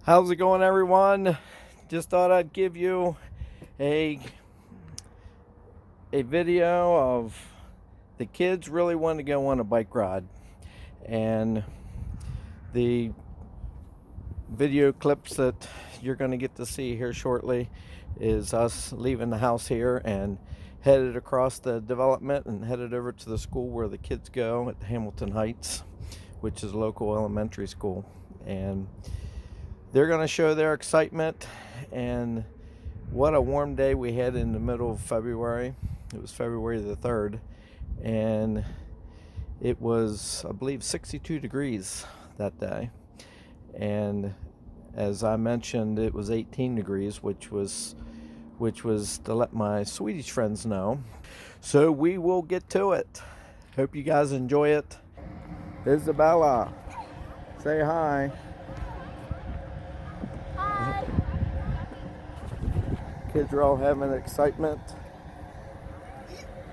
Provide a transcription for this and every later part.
How's it going, everyone? Just thought I'd give you a video of the kids really want to go on a bike ride, and the video clips that you're going to get to see here shortly is us leaving the house here and headed across the development and headed over to the school where the kids go at Hamilton Heights, which is a local elementary school. And they're going to show their excitement. And what a warm day we had in the middle of February. It was February the 3rd, and it was, I believe, 62 degrees that day. And as I mentioned, it was 18 degrees, which was to let my Swedish friends know. So we will get to it. Hope you guys enjoy it. Isabella, say hi. Hi. Kids are all having excitement.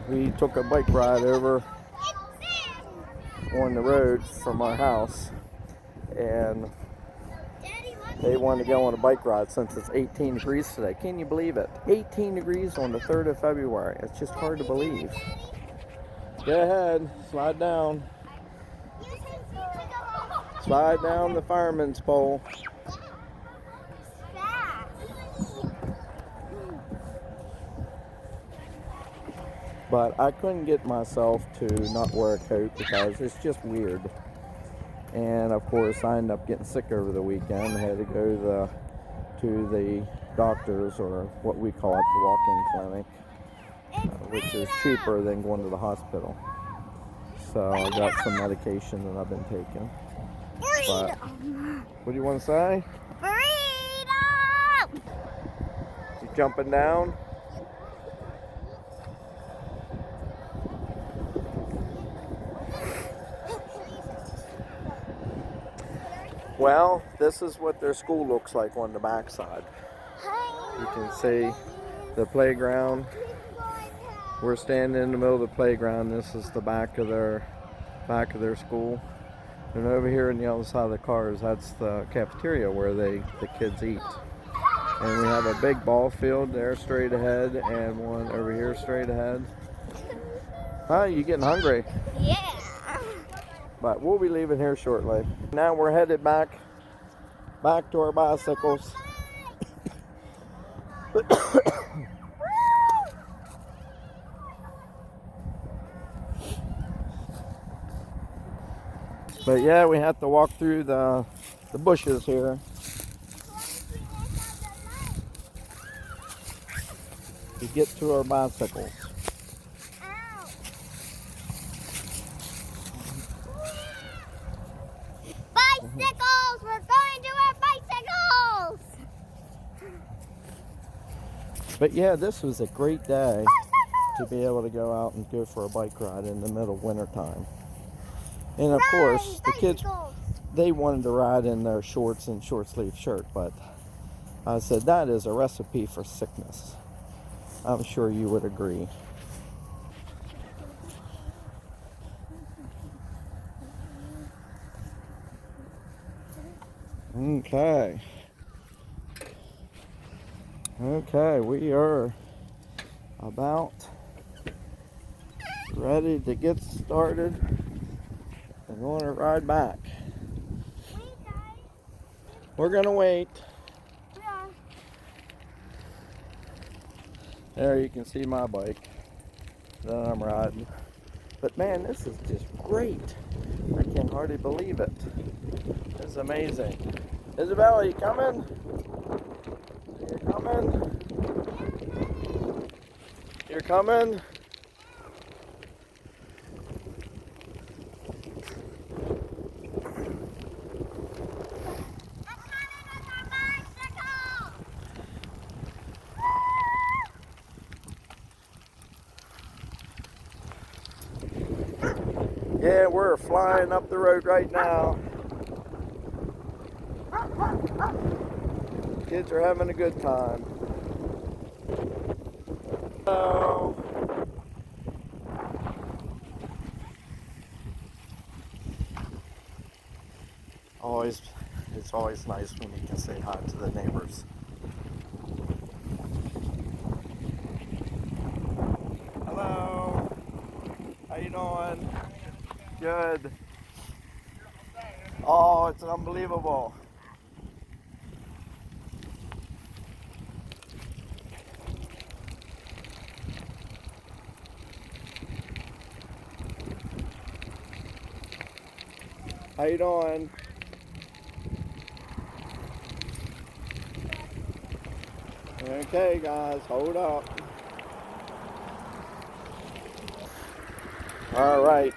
We took a bike ride over on the road from our house, and they wanted to go on a bike ride since it's 18 degrees today. Can you believe it? 18 degrees on the 3rd of February. It's just hard to believe. Go ahead, slide down. Slide down the fireman's pole. But I couldn't get myself to not wear a coat because it's just weird. And of course, I ended up getting sick over the weekend. I had to go to the doctor's, or what we call it, the walk-in clinic, which is cheaper than going to the hospital. So I got some medication that I've been taking. But, what do you want to say? Burrito! You jumping down? Well, this is what their school looks like on the backside. You can see the playground. We're standing in the middle of the playground. This is the back of their school. And over here on the other side of the cars, that's the cafeteria where the kids eat. And we have a big ball field there straight ahead, and one over here straight ahead. Hi, you getting hungry? Yeah. But we'll be leaving here shortly. Now we're headed back to our bicycles. But yeah, we have to walk through the bushes here to get to our bicycles. Bicycles! We're going to our bicycles! But yeah, this was a great day to be able to go out and go for a bike ride in the middle of winter time. And of course, the kids, they wanted to ride in their shorts and short sleeve shirt, but I said that is a recipe for sickness. I'm sure you would agree. Okay, we are about ready to get started and going to ride back. We're going to wait. There you can see my bike that I'm riding. But man, this is just great. I can hardly believe it. It's amazing. Isabella, you coming? You're coming? You're coming? Yeah, we're flying up the road right now. Kids are having a good time. Oh. Always, it's It's always nice when you can say hi to the neighbors. Hello. How you doing? Good. Oh, it's unbelievable. How you doing? Okay, guys, hold up. All right,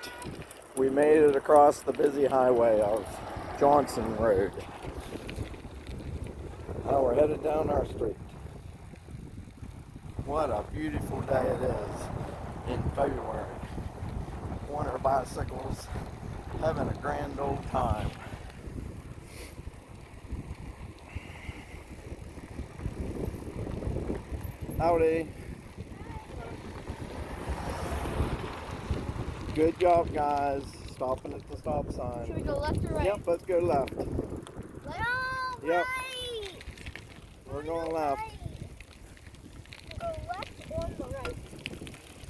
we made it across the busy highway of Johnson Road. Now we're headed down our street. What a beautiful day it is in February. Winter bicycles having a grand old time. Howdy. Good job, guys. Stopping at the stop sign. Should we go left or right? Yep, let's go left. Well, Yep. right. We're going left. Go left or the right.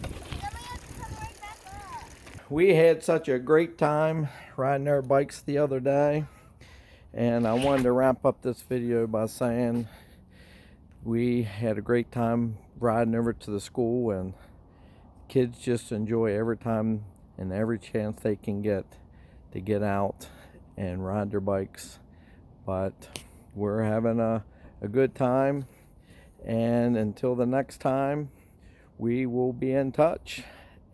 Then we have to come right back up. We had such a great time riding our bikes the other day, and I wanted to wrap up this video by saying we had a great time riding over to the school, and kids just enjoy every time and every chance they can get to get out and ride their bikes. But we're having a good time, and until the next time, we will be in touch.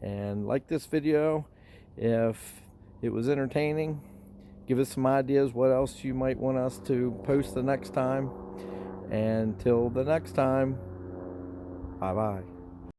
And like this video if it was entertaining. Give us some ideas what else you might want us to post the next time. And till the next time, bye bye.